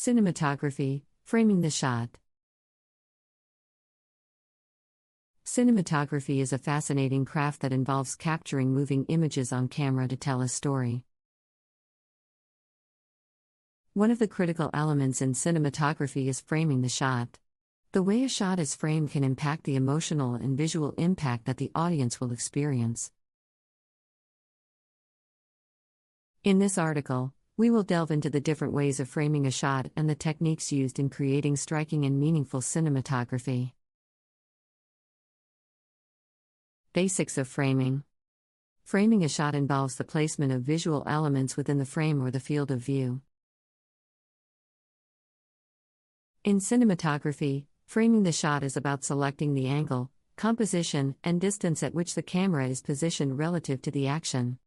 Cinematography, framing the shot. Cinematography is a fascinating craft that involves capturing moving images on camera to tell a story. One of the critical elements in cinematography is framing the shot. The way a shot is framed can impact the emotional and visual impact that the audience will experience. In this article, we will delve into the different ways of framing a shot and the techniques used in creating striking and meaningful cinematography. Basics of framing. Framing a shot involves the placement of visual elements within the frame or the field of view. In cinematography, framing the shot is about selecting the angle, composition, and distance at which the camera is positioned relative to the action.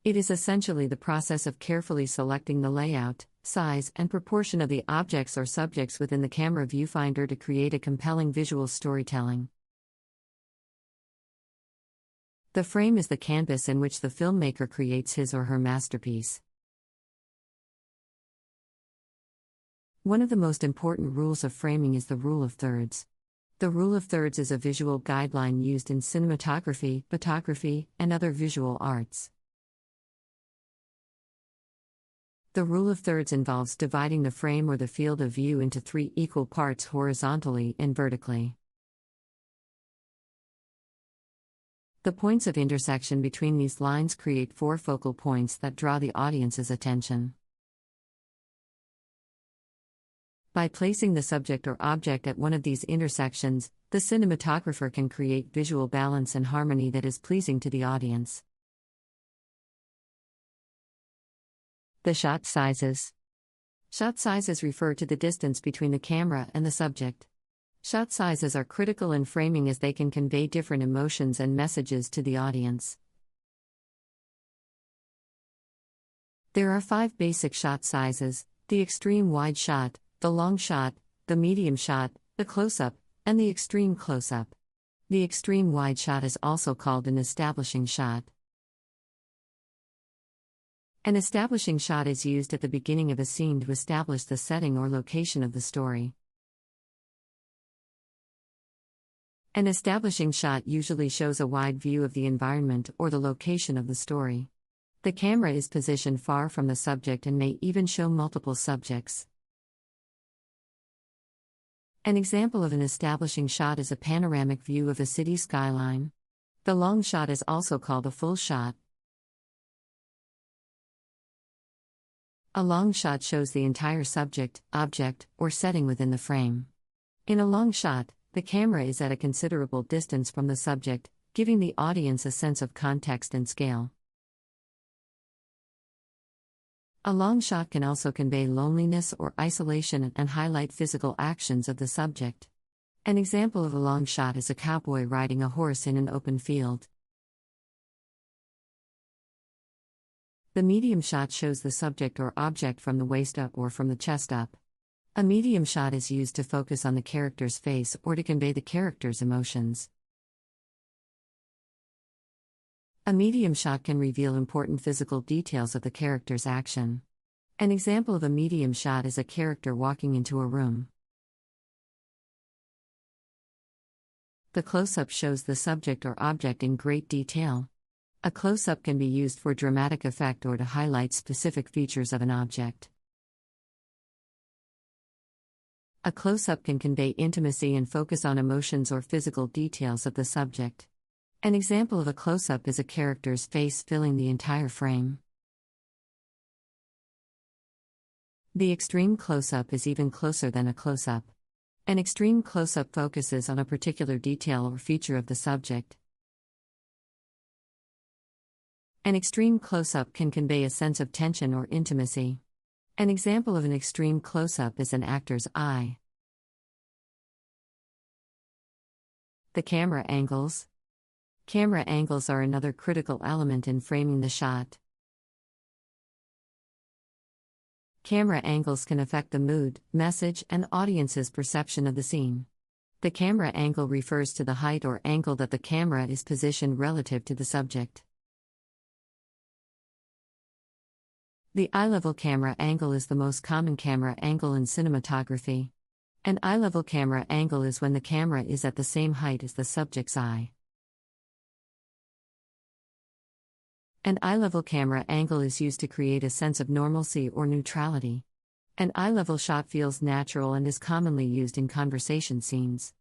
It is essentially the process of carefully selecting the layout, size, and proportion of the objects or subjects within the camera viewfinder to create a compelling visual storytelling. The frame is the canvas in which the filmmaker creates his or her masterpiece. One of the most important rules of framing is the rule of thirds. The rule of thirds is a visual guideline used in cinematography, photography, and other visual arts. The rule of thirds involves dividing the frame or the field of view into 3 equal parts horizontally and vertically. The points of intersection between these lines create 4 focal points that draw the audience's attention. By placing the subject or object at one of these intersections, the cinematographer can create visual balance and harmony that is pleasing to the audience. The shot sizes. Shot sizes refer to the distance between the camera and the subject. Shot sizes are critical in framing as they can convey different emotions and messages to the audience. There are 5 basic shot sizes: the extreme wide shot, the long shot, the medium shot, the close-up, and the extreme close-up. The extreme wide shot is also called an establishing shot. An establishing shot is used at the beginning of a scene to establish the setting or location of the story. An establishing shot usually shows a wide view of the environment or the location of the story. The camera is positioned far from the subject and may even show multiple subjects. An example of an establishing shot is a panoramic view of a city skyline. The long shot is also called a full shot. A long shot shows the entire subject, object, or setting within the frame. In a long shot, the camera is at a considerable distance from the subject, giving the audience a sense of context and scale. A long shot can also convey loneliness or isolation and highlight physical actions of the subject. An example of a long shot is a cowboy riding a horse in an open field. The medium shot shows the subject or object from the waist up or from the chest up. A medium shot is used to focus on the character's face or to convey the character's emotions. A medium shot can reveal important physical details of the character's action. An example of a medium shot is a character walking into a room. The close-up shows the subject or object in great detail. A close-up can be used for dramatic effect or to highlight specific features of an object. A close-up can convey intimacy and focus on emotions or physical details of the subject. An example of a close-up is a character's face filling the entire frame. The extreme close-up is even closer than a close-up. An extreme close-up focuses on a particular detail or feature of the subject. An extreme close-up can convey a sense of tension or intimacy. An example of an extreme close-up is an actor's eye. The camera angles. Camera angles are another critical element in framing the shot. Camera angles can affect the mood, message, and audience's perception of the scene. The camera angle refers to the height or angle that the camera is positioned relative to the subject. The eye-level camera angle is the most common camera angle in cinematography. An eye-level camera angle is when the camera is at the same height as the subject's eye. An eye-level camera angle is used to create a sense of normalcy or neutrality. An eye-level shot feels natural and is commonly used in conversation scenes.